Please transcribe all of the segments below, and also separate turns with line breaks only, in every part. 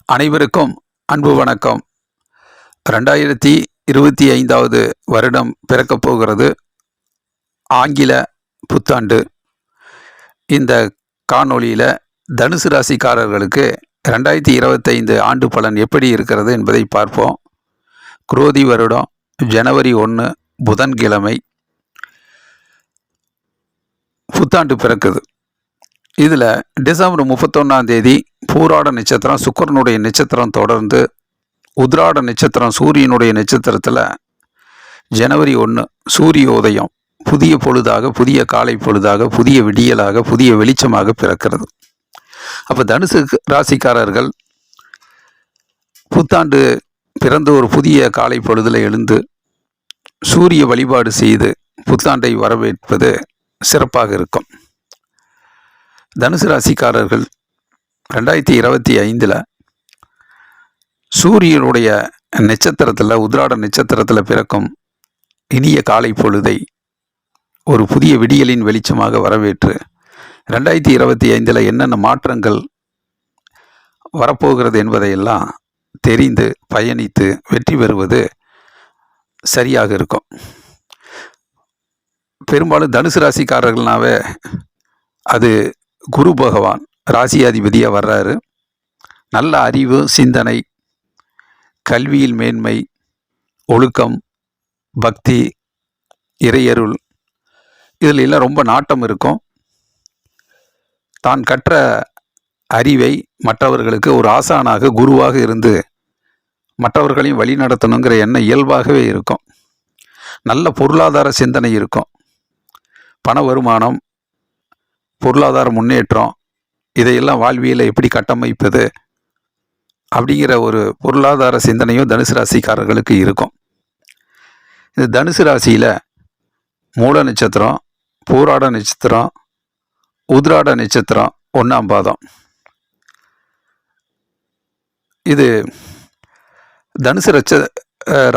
அனைவருக்கும் அன்பு வணக்கம். 2025வது வருடம் பிறக்கப் போகிறது. ஆங்கில புத்தாண்டு. இந்த காணொளியில் தனுசு ராசிக்காரர்களுக்கு 2025 ஆண்டு பலன் எப்படி இருக்கிறது என்பதை பார்ப்போம். குரோதி வருடம் ஜனவரி 1 புதன்கிழமை புத்தாண்டு பிறக்குது. இதில் டிசம்பர் 31ஆம் தேதி பூராட நட்சத்திரம் சுக்கிரனுடைய நட்சத்திரம் தொடர்ந்து உத்ராட நட்சத்திரம் சூரியனுடைய நட்சத்திரத்தில் ஜனவரி 1 சூரிய உதயம் புதிய பொழுதாக, புதிய காலை பொழுதாக, புதிய விடியலாக, புதிய வெளிச்சமாக பிறக்கிறது. அப்போ தனுசு ராசிக்காரர்கள் புத்தாண்டு பிறந்து ஒரு புதிய காலை பொழுதில் எழுந்து சூரிய வழிபாடு செய்து புத்தாண்டை வரவேற்பது சிறப்பாக இருக்கும். தனுசு ராசிக்காரர்கள் 2025 சூரியனுடைய நட்சத்திரத்தில் உத்ராட நட்சத்திரத்தில் பிறக்கும் இனிய காலை பொழுதை ஒரு புதிய விடியலின் வெளிச்சமாக வரவேற்று 2025 என்னென்ன மாற்றங்கள் வரப்போகிறது என்பதையெல்லாம் தெரிந்து பயணித்து வெற்றி பெறுவது சரியாக இருக்கும். பெரும்பாலும் தனுசு ராசிக்காரர்கள்னாவே அது குரு பகவான் ராசியாதிபதியாக வர்றாரு. நல்ல அறிவு, சிந்தனை, கல்வியில் மேன்மை, ஒழுக்கம், பக்தி, இறையருள் இதில் எல்லாம் ரொம்ப நாட்டம் இருக்கும். தான் கற்ற அறிவை மற்றவர்களுக்கு ஒரு ஆசானாக குருவாக இருந்து மற்றவர்களையும் வழி நடத்தணுங்கிற எண்ணம் இயல்பாகவே இருக்கும். நல்ல பொருளாதார சிந்தனை இருக்கும். பண வருமானம், பொருளாதார முன்னேற்றம், இதையெல்லாம் வாழ்வியலை எப்படி கட்டமைப்பது அப்படிங்கிற ஒரு பொருளாதார சிந்தனையும் தனுசு ராசிக்காரர்களுக்கு இருக்கும். இந்த தனுசு ராசியில் மூல நட்சத்திரம், பூராட நட்சத்திரம், உத்ராட நட்சத்திரம் 1ஆம் பாதம். இது தனுசு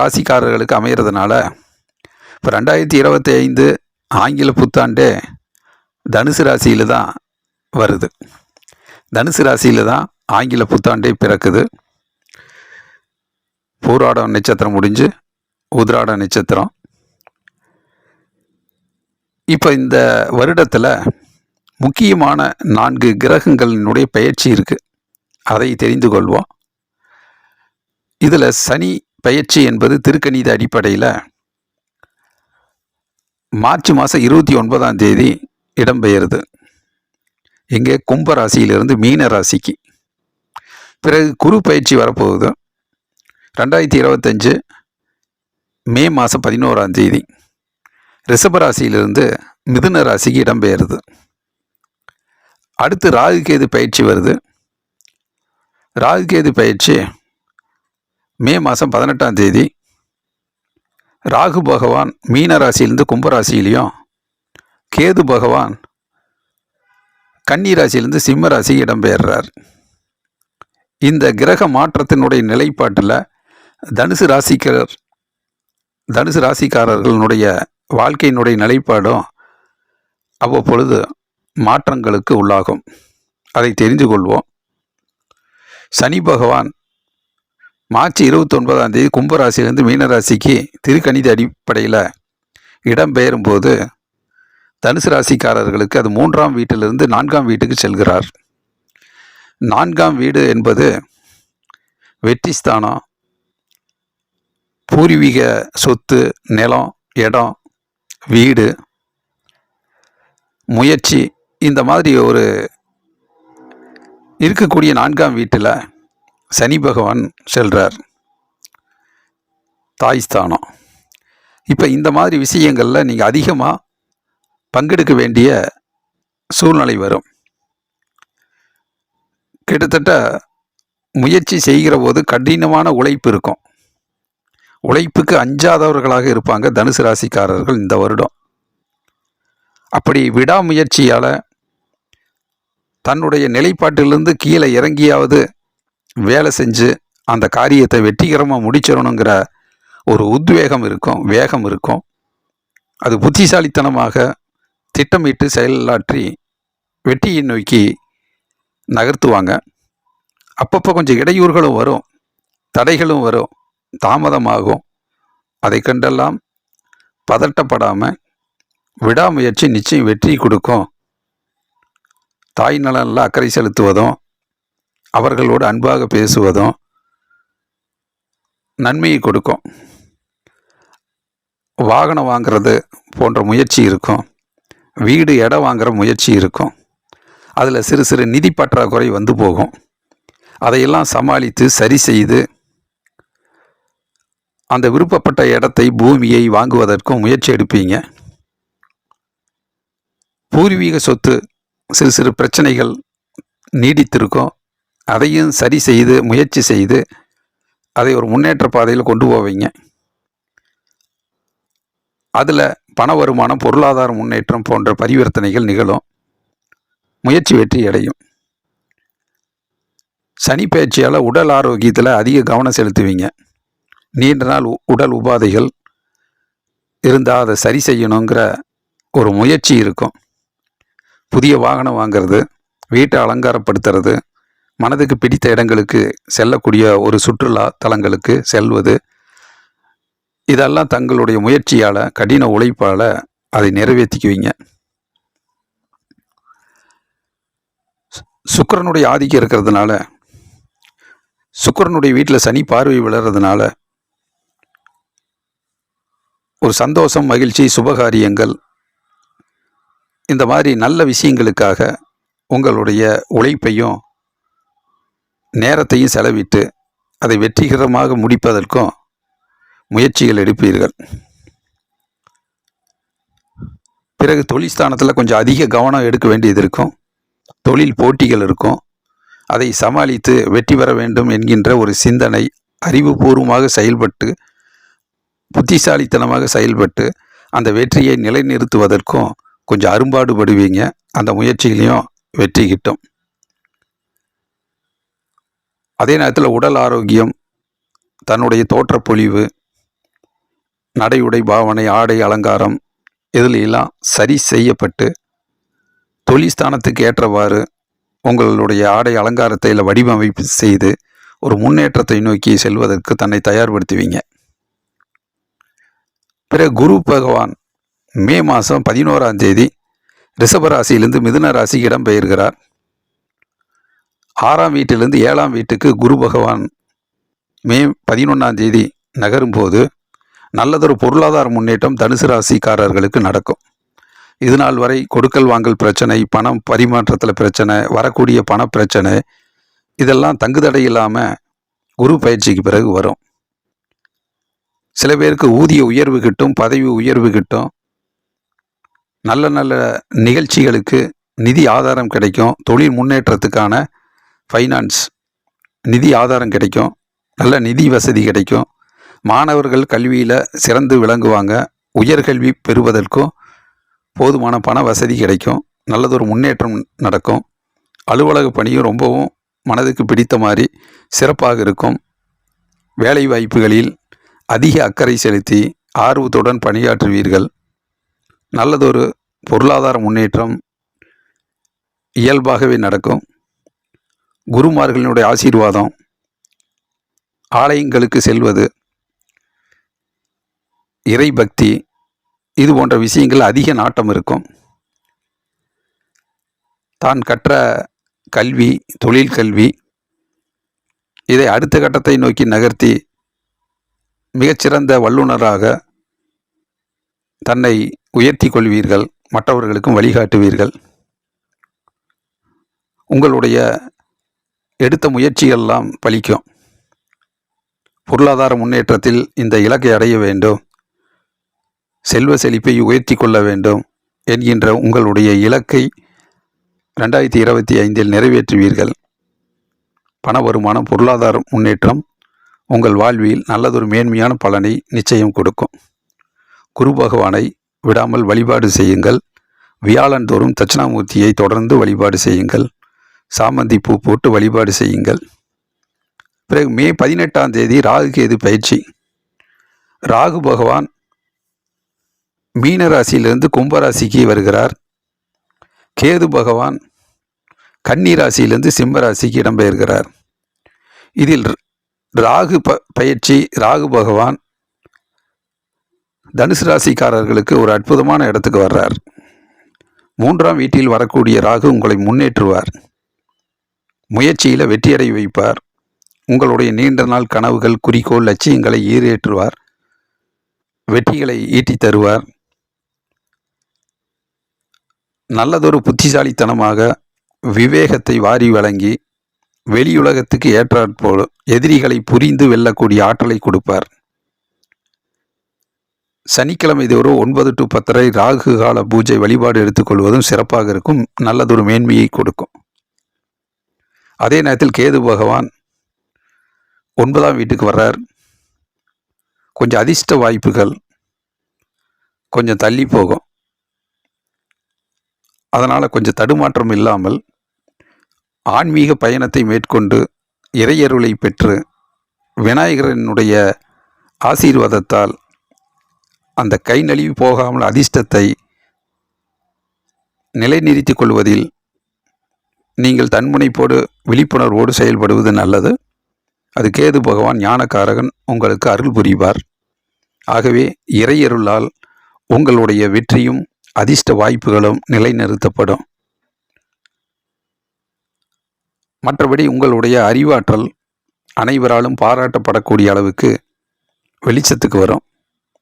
ராசிக்காரர்களுக்கு அமைகிறதுனால இப்போ 2025 ஆங்கில புத்தாண்டே தனுசு ராசியில் தான் வருது. தனுசு ராசியில் தான் ஆங்கில புத்தாண்டே பிறக்குது. பூராட நட்சத்திரம் முடிஞ்சு உத்ராட நட்சத்திரம். இப்போ இந்த வருடத்தில் முக்கியமான 4 கிரகங்களினுடைய பெயர்ச்சி இருக்குது. அதை தெரிந்து கொள்வோம். இதில் சனி பெயர்ச்சி என்பது திருக்கணித அடிப்படையில் மார்ச் மாதம் 29ஆம் தேதி இடம்பெயருது. இங்கே கும்ப ராசியிலிருந்து மீன ராசிக்கு. பிறகு குரு பயிற்சி வரப்போகுது. 2025 மே மாதம் 11ஆம் தேதி ரிஷப ராசியிலிருந்து மிதுன ராசிக்கு இடம்பெயருது. அடுத்து ராகுகேது பயிற்சி வருது. ராகுகேது பயிற்சி மே மாதம் 18ஆம் தேதி. ராகு பகவான் மீன ராசியிலிருந்து கும்பராசியிலையும், கேது பகவான் கன்னி ராசியிலிருந்து சிம்ம ராசிக்கு இடம்பெயர்றார். இந்த கிரக மாற்றத்தினுடைய நிலைப்பாட்டில் தனுசு ராசிக்காரர்களுடைய வாழ்க்கையினுடைய நிலைப்பாடும் அவ்வப்பொழுது மாற்றங்களுக்கு உள்ளாகும். அதை தெரிந்து கொள்வோம். சனி பகவான் மார்ச் 29ஆம் தேதி கும்பராசியிலிருந்து மீனராசிக்கு திருக்கணித அடிப்படையில் இடம்பெயரும் போது தனுசு ராசிக்காரர்களுக்கு அது 3ஆம் வீட்டிலிருந்து 4ஆம் வீட்டுக்கு செல்கிறார். 4ஆம் வீடு என்பது வெற்றி ஸ்தானம், பூர்வீக சொத்து, நிலம், இடம், வீடு, முயற்சி, இந்த மாதிரி ஒரு இருக்கக்கூடிய 4ஆம் வீட்டில் சனி பகவான் செல்றார். தாய் ஸ்தானம். இப்போ இந்த மாதிரி விஷயங்களில் நீங்கள் அதிகமாக பங்கெடுக்க வேண்டிய சூழ்நிலை வரும். கிட்டத்தட்ட முயற்சி செய்கிற போது கடினமான உழைப்பு இருக்கும். உழைப்புக்கு அஞ்சாதவர்களாக இருப்பாங்க தனுசு ராசிக்காரர்கள் இந்த வருடம். அப்படி விடாமுயற்சியால் தன்னுடைய நிலைப்பாட்டிலிருந்து கீழே இறங்கியாவது வேலை செஞ்சு அந்த காரியத்தை வெற்றிகரமாக முடிச்சிடணுங்கிற ஒரு உத்வேகம் இருக்கும், வேகம் இருக்கும். அது புத்திசாலித்தனமாக திட்டமிட்டு செயலாற்றி வெற்றியை நோக்கி நகர்த்துவாங்க. அப்பப்போ கொஞ்சம் இடையூறுகளும் வரும், தடைகளும் வரும், தாமதமாகும். அதை கண்டெல்லாம் பதட்டப்படாமல் விடாமுயற்சி நிச்சயம் வெற்றி கொடுக்கும். தாய் நலனில் அக்கறை செலுத்துவதும் அவர்களோடு அன்பாக பேசுவதும் நன்மையை கொடுக்கும். வாகனம் வாங்கிறது போன்ற முயற்சி இருக்கும், வீடு இடம் வாங்குகிற முயற்சி இருக்கும். அதில் சிறு சிறு நிதி பற்றாக்குறை வந்து போகும். அதையெல்லாம் சமாளித்து சரி செய்து அந்த விருப்பப்பட்ட இடத்தை பூமியை வாங்குவதற்கும் முயற்சி எடுப்பீங்க. பூர்வீக சொத்து சிறு சிறு பிரச்சனைகள் நீடித்திருக்கும், அதையும் சரி செய்து முயற்சி செய்து அதை ஒரு முன்னேற்ற பாதையில் கொண்டு போவீங்க. அதில் பண வருமானம், பொருளாதார முன்னேற்றம் போன்ற பரிவர்த்தனைகள் நிகழும். முயற்சி வெற்றி அடையும். சனி பயிற்சியால் உடல் ஆரோக்கியத்தில் அதிக கவனம் செலுத்துவீங்க. நீண்ட நாள் உடல் உபாதைகள் இருந்தால் அதை சரி செய்யணுங்கிற ஒரு முயற்சி இருக்கும். புதிய வாகனம் வாங்கிறது, வீட்டை அலங்காரப்படுத்துறது, மனதுக்கு பிடித்த இடங்களுக்கு செல்லக்கூடிய ஒரு சுற்றுலா தலங்களுக்கு செல்வது, இதெல்லாம் தங்களுடைய முயற்சியால், கடின உழைப்பால் அதை நிறைவேற்றிக்குவீங்க. சுக்கிரனுடைய ஆதிக்கம் இருக்கிறதுனால, சுக்கிரனுடைய வீட்டில் சனி பார்வை விழுறதுனால ஒரு சந்தோஷம், மகிழ்ச்சி, சுபகாரியங்கள், இந்த மாதிரி நல்ல விஷயங்களுக்காக உங்களுடைய உழைப்பையும் நேரத்தையும் செலவிட்டு அதை வெற்றிகரமாக முடிப்பதற்கும் முயற்சிகள் எடுப்பீர்கள். பிறகு தொழில் ஸ்தானத்தில் கொஞ்சம் அதிக கவனம் எடுக்க வேண்டியது இருக்கும். தொழில் போட்டிகள் இருக்கும். அதை சமாளித்து வெற்றி பெற வேண்டும் என்கின்ற ஒரு சிந்தனை, அறிவுபூர்வமாக செயல்பட்டு, புத்திசாலித்தனமாக செயல்பட்டு அந்த வெற்றியை நிலைநிறுத்துவதற்கும் கொஞ்சம் அரும்பாடுபடுவீங்க. அந்த முயற்சிகளையும் வெற்றி கிட்டும். அதே நேரத்தில் உடல் ஆரோக்கியம், தன்னுடைய தோற்றப்பொழிவு, நடை உடை பாவனை, ஆடை அலங்காரம், இதிலெல்லாம் சரி செய்யப்பட்டு தொழில் ஸ்தானத்துக்கு ஏற்றவாறு உங்களுடைய ஆடை அலங்காரத்தை வடிவமைப்பு செய்து ஒரு முன்னேற்றத்தை நோக்கி செல்வதற்கு தன்னை தயார்படுத்துவீங்க. பிறகு குரு பகவான் மே மாதம் 11ஆம் தேதி ரிஷபராசியிலிருந்து மிதுன ராசிக்கு இடம்பெயர்கிறார். 6ஆம் வீட்டிலிருந்து 7ஆம் வீட்டுக்கு குரு பகவான் மே 11ஆம் தேதி நகரும்போது நல்லதொரு பொருளாதார முன்னேற்றம் தனுசு ராசிக்காரர்களுக்கு நடக்கும். இது நாள் வரை கொடுக்கல் வாங்கல் பிரச்சனை, பணம் பரிமாற்றத்தில் பிரச்சனை, வரக்கூடிய பண பிரச்சனை, இதெல்லாம் தங்குதடை இல்லாமல் குரு பயிற்சிக்கு பிறகு வரும். சில பேருக்கு ஊதிய உயர்வு கிட்டும், பதவி உயர்வு கிட்டும், நல்ல நல்ல நிகழ்ச்சிகளுக்கு நிதி ஆதாரம் கிடைக்கும், தொழில் முன்னேற்றத்துக்கான ஃபைனான்ஸ் நிதி ஆதாரம் கிடைக்கும், நல்ல நிதி வசதி கிடைக்கும். மாணவர்கள் கல்வியில் சிறந்து விளங்குவாங்க. உயர்கல்வி பெறுவதற்கும் போதுமான பண வசதி கிடைக்கும். நல்லதொரு முன்னேற்றம் நடக்கும். அலுவலக பணியும் ரொம்பவும் மனதுக்கு பிடித்த மாதிரி சிறப்பாக இருக்கும். வேலை வாய்ப்புகளில் அதிக அக்கறை செலுத்தி ஆர்வத்துடன் பணியாற்றுவீர்கள். நல்லதொரு பொருளாதார முன்னேற்றம் இயல்பாகவே நடக்கும். குருமார்களினுடைய ஆசீர்வாதம், ஆலயங்களுக்கு செல்வது, இறை பக்தி, இது போன்ற விஷயங்கள் அதிக நாட்டம் இருக்கும். தான் கற்ற கல்வி, தொழில் கல்வி, இதை அடுத்த கட்டத்தை நோக்கி நகர்த்தி மிகச்சிறந்த வல்லுநராக தன்னை உயர்த்தி கொள்வீர்கள். மற்றவர்களுக்கும் வழிகாட்டுவீர்கள். உங்களுடைய எடுத்த முயற்சியெல்லாம் பலிக்கும். பொருளாதார முன்னேற்றத்தில் இந்த இலக்கை அடைய வேண்டும், செல்வ செழிப்பை உயர்த்தி கொள்ள வேண்டும் என்கின்ற உங்களுடைய இலக்கை 2025 நிறைவேற்றுவீர்கள். பண வருமானம், பொருளாதார முன்னேற்றம் உங்கள் வாழ்வில் நல்லதொரு மேன்மையான பலனை நிச்சயம் கொடுக்கும். குரு பகவானை விடாமல் வழிபாடு செய்யுங்கள். வியாழந்தோறும் தட்சிணாமூர்த்தியை தொடர்ந்து வழிபாடு செய்யுங்கள். சாமந்தி பூ போட்டு வழிபாடு செய்யுங்கள். பிறகு மே 18ஆம் தேதி ராகு கேது பயிற்சி. ராகு பகவான் மீன ராசியிலிருந்து கும்பராசிக்கு வருகிறார். கேது பகவான் கன்னி ராசியிலிருந்து சிம்ம ராசிக்கு இடம்பெயர்கிறார். இதில் ராகு பயிற்சி, ராகு பகவான் தனுசு ராசிக்காரர்களுக்கு ஒரு அற்புதமான இடத்துக்கு வர்றார். 3ஆம் வீட்டில் வரக்கூடிய ராகு உங்களை முன்னேற்றுவார், முயற்சியில் வெற்றியடை வைப்பார். உங்களுடைய நீண்ட நாள் கனவுகள், குறிக்கோள், லட்சியங்களை ஈரேற்றுவார், வெற்றிகளை ஈட்டி தருவார். நல்லதொரு புத்திசாலித்தனமாக விவேகத்தை வாரி வழங்கி வெளியுலகத்துக்கு ஏற்றாற்போல் எதிரிகளை புரிந்து வெல்லக்கூடிய ஆற்றலை கொடுப்பார். சனிக்கிழமை தோறும் 9 to 10:30 ராகு கால பூஜை வழிபாடு எடுத்துக்கொள்வதும் சிறப்பாக இருக்கும், நல்லதொரு மேன்மையை கொடுக்கும். அதே நேரத்தில் கேது பகவான் 9ஆம் வீட்டுக்கு வர்றார். கொஞ்சம் அதிர்ஷ்ட வாய்ப்புகள் கொஞ்சம் தள்ளி போகும். அதனால் கொஞ்சம் தடுமாற்றம் இல்லாமல் ஆன்மீக பயணத்தை மேற்கொண்டு இறையருளை பெற்று விநாயகரனுடைய ஆசீர்வாதத்தால் அந்த கை நழுவி போகாமல் அதிர்ஷ்டத்தை நிலைநிறுத்திக் கொள்வதில் நீங்கள் தன்முனைப்போடு விழிப்புணர்வோடு செயல்படுவது நல்லது. அது கேது பகவான் ஞானக்காரகன், உங்களுக்கு அருள் புரிவார். ஆகவே இறையருளால் உங்களுடைய வெற்றியும் அதிர்ஷ்ட வாய்ப்புகளும் நிலைநிறுத்தப்படும். மற்றபடி உங்களுடைய அறிவாற்றல் அனைவராலும் பாராட்டப்படக்கூடிய அளவுக்கு வெளிச்சத்துக்கு வரும்,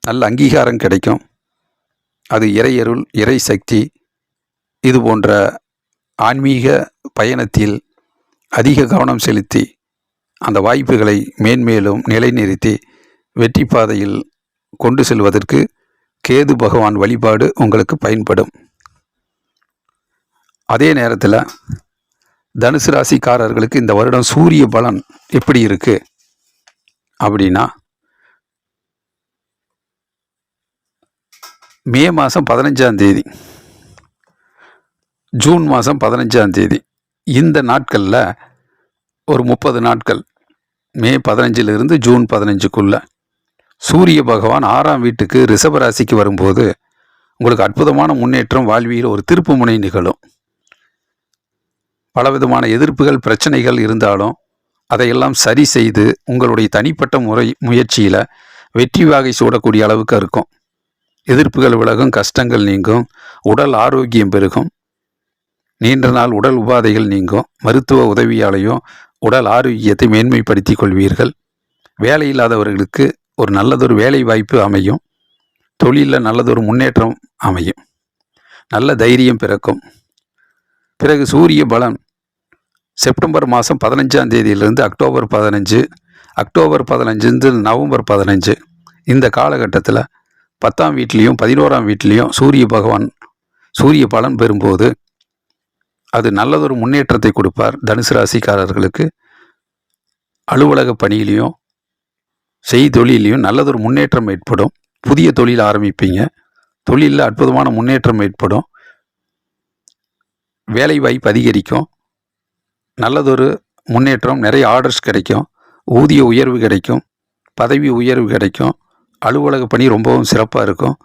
நல்ல அங்கீகாரம் கிடைக்கும். அது இறையருள், இறை சக்தி, இது போன்ற ஆன்மீக பயணத்தில் அதிக கவனம் செலுத்தி அந்த வாய்ப்புகளை மேன்மேலும் நிலைநிறுத்தி வெற்றி பாதையில் கொண்டு செல்வதற்கு கேது பகவான் வழிபாடு உங்களுக்கு பயன்படும். அதே நேரத்தில் தனுசு ராசிக்காரர்களுக்கு இந்த வருடம் சூரிய பலன் எப்படி இருக்கு அப்படின்னா, மே மாதம் 15ஆம் தேதி, ஜூன் மாதம் 15ஆம் தேதி, இந்த நாட்களில் ஒரு 30 நாட்கள், மே 15லிருந்து ஜூன் 15க்குள்ள சூரிய பகவான் 6ஆம் வீட்டுக்கு ரிஷபராசிக்கு வரும்போது உங்களுக்கு அற்புதமான முன்னேற்றம், வாழ்வியில் ஒரு திருப்புமுனை நிகழும். பலவிதமான எதிர்ப்புகள், பிரச்சனைகள் இருந்தாலும் அதையெல்லாம் சரி செய்து உங்களுடைய தனிப்பட்ட முயற்சியில் வெற்றி வாகை சூடக்கூடிய அளவுக்கு இருக்கும். எதிர்ப்புகள் விலகும், கஷ்டங்கள் நீங்கும், உடல் ஆரோக்கியம் பெருகும், நீண்ட நாள் உடல் உபாதைகள் நீங்கும், மருத்துவ உதவியாலையும் உடல் ஆரோக்கியத்தை மேன்மைப்படுத்தி கொள்வீர்கள். வேலை இல்லாதவர்களுக்கு ஒரு நல்லதொரு வேலை வாய்ப்பு அமையும், தொழிலில் நல்லதொரு முன்னேற்றம் அமையும், நல்ல தைரியம் பிறக்கும். பிறகு சூரிய பலன் செப்டம்பர் மாதம் 15ஆம் தேதியிலிருந்து அக்டோபர் 15, அக்டோபர் 15 நவம்பர் 15, இந்த காலகட்டத்தில் 10ஆம் வீட்லேயும் 11ஆம் வீட்லேயும் சூரிய பகவான் சூரிய பலன் பெறும்போது அது நல்லதொரு முன்னேற்றத்தை கொடுப்பார். தனுசு ராசிக்காரர்களுக்கு அலுவலக பணியிலையும் செய்தொழிலையும் நல்லதொரு முன்னேற்றம் ஏற்படும். புதிய தொழில் ஆரம்பிப்பீங்க, தொழிலில் அற்புதமான முன்னேற்றம் ஏற்படும், வேலை வாய்ப்பு அதிகரிக்கும், நல்லதொரு முன்னேற்றம், நிறைய ஆர்டர்ஸ் கிடைக்கும், ஊதிய உயர்வு கிடைக்கும், பதவி உயர்வு கிடைக்கும், அலுவலக பணி ரொம்பவும் சிறப்பாக இருக்கும்.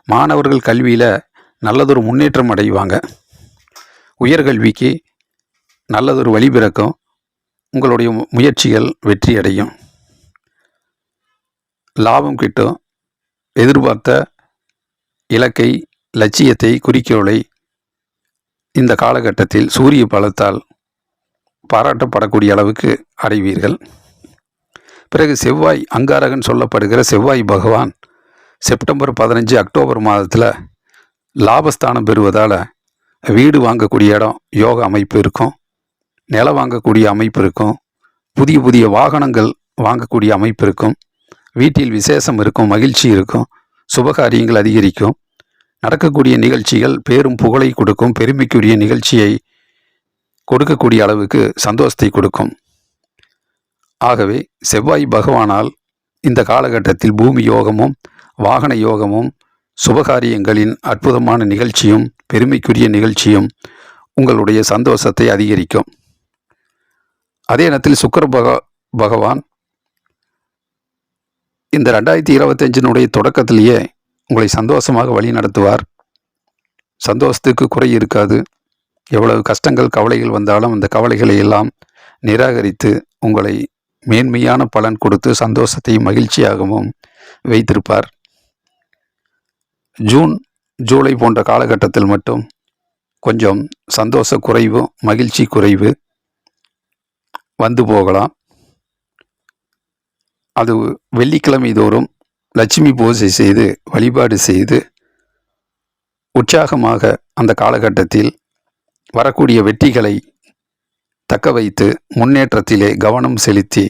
மாணவர்கள் கல்வியில் நல்லதொரு முன்னேற்றம் அடைவாங்க, உயர்கல்விக்கு நல்லதொரு வழி பிறக்கும், உங்களுடைய முயற்சிகள் வெற்றி அடையும், லாபம் கிட்டும். எதிர்பார்த்த இலக்கை, லட்சியத்தை, குறிக்கோளை இந்த காலகட்டத்தில் சூரிய பலத்தால் பாராட்டப்படக்கூடிய அளவுக்கு அடைவீர்கள். பிறகு செவ்வாய், அங்காரகன் சொல்லப்படுகிற செவ்வாய் பகவான் செப்டம்பர் 15, அக்டோபர் மாதத்தில் லாபஸ்தானம் பெறுவதால் வீடு வாங்கக்கூடிய இடம் யோக அமைப்பு இருக்கும், நிலம் வாங்கக்கூடிய அமைப்பு இருக்கும், புதிய புதிய வாகனங்கள் வாங்கக்கூடிய அமைப்பு இருக்கும், வீட்டில் விசேஷம் இருக்கும், மகிழ்ச்சி இருக்கும், சுபகாரியங்கள் அதிகரிக்கும், நடக்கக்கூடிய நிகழ்ச்சிகள் பேரும் புகழை கொடுக்கும், பெருமைக்குரிய நிகழ்ச்சியை கொடுக்கக்கூடிய அளவுக்கு சந்தோஷத்தை கொடுக்கும். ஆகவே செவ்வாய் பகவானால் இந்த காலகட்டத்தில் பூமி யோகமும் வாகன யோகமும் சுபகாரியங்களின் அற்புதமான நிகழ்ச்சியும் பெருமைக்குரிய நிகழ்ச்சியும் உங்களுடைய சந்தோஷத்தை அதிகரிக்கும். அதே நேரத்தில் சுக்கிர பகவான் இந்த 2025 தொடக்கத்திலேயே உங்களை சந்தோஷமாக வழி நடத்துவார். சந்தோஷத்துக்கு குறை இருக்காது. எவ்வளவு கஷ்டங்கள், கவலைகள் வந்தாலும் அந்த கவலைகளை எல்லாம் நிராகரித்து உங்களை மேன்மையான பலன் கொடுத்து சந்தோஷத்தையும் மகிழ்ச்சியாகவும் வைத்திருப்பார். ஜூன் ஜூலை போன்ற காலகட்டத்தில் மட்டும் கொஞ்சம் சந்தோஷ குறைவு, மகிழ்ச்சி குறைவு வந்து போகலாம். அது வெள்ளிக்கிழமை தோறும் லட்சுமி பூஜை செய்து வழிபாடு செய்து உற்சாகமாக அந்த காலகட்டத்தில் வரக்கூடிய வெற்றிகளை தக்க வைத்து முன்னேற்றத்திலே கவனம் செலுத்தி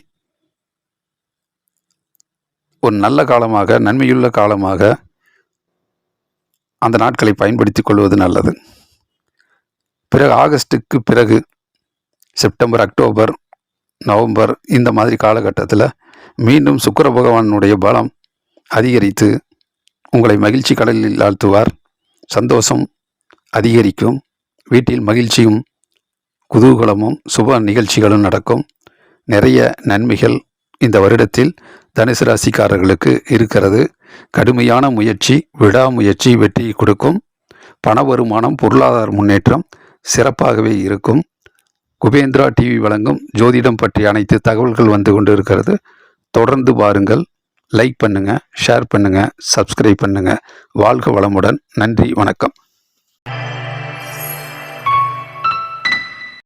ஒரு நல்ல காலமாக, நன்மையுள்ள காலமாக அந்த நாட்களை பயன்படுத்தி கொள்வது நல்லது. பிறகு ஆகஸ்டுக்கு பிறகு செப்டம்பர், அக்டோபர், நவம்பர் இந்த மாதிரி காலகட்டத்தில் மீண்டும் சுக்கிர பகவானுடைய பலம் அதிகரித்து உங்களை மகிழ்ச்சி கடலில் ஆழ்த்துவார். சந்தோஷம் அதிகரிக்கும். வீட்டில் மகிழ்ச்சியும் குதூகலமும் சுப நிகழ்ச்சிகளும் நடக்கும். நிறைய நன்மைகள் இந்த வருடத்தில் தனுசு ராசிக்காரர்களுக்கு இருக்கிறது. கடுமையான முயற்சி, விடாமுயற்சி வெற்றி கொடுக்கும். பண வருமானம், பொருளாதார முன்னேற்றம் சிறப்பாகவே இருக்கும். குபேந்திரா டிவி வழங்கும் ஜோதிடம் பற்றிய அனைத்து தகவல்கள் வந்து கொண்டு இருக்கிறது. தொடர்ந்து பாருங்கள். லைக் பண்ணுங்கள், ஷேர் பண்ணுங்கள், சப்ஸ்கிரைப் பண்ணுங்கள். வாழ்க வளமுடன். நன்றி, வணக்கம்.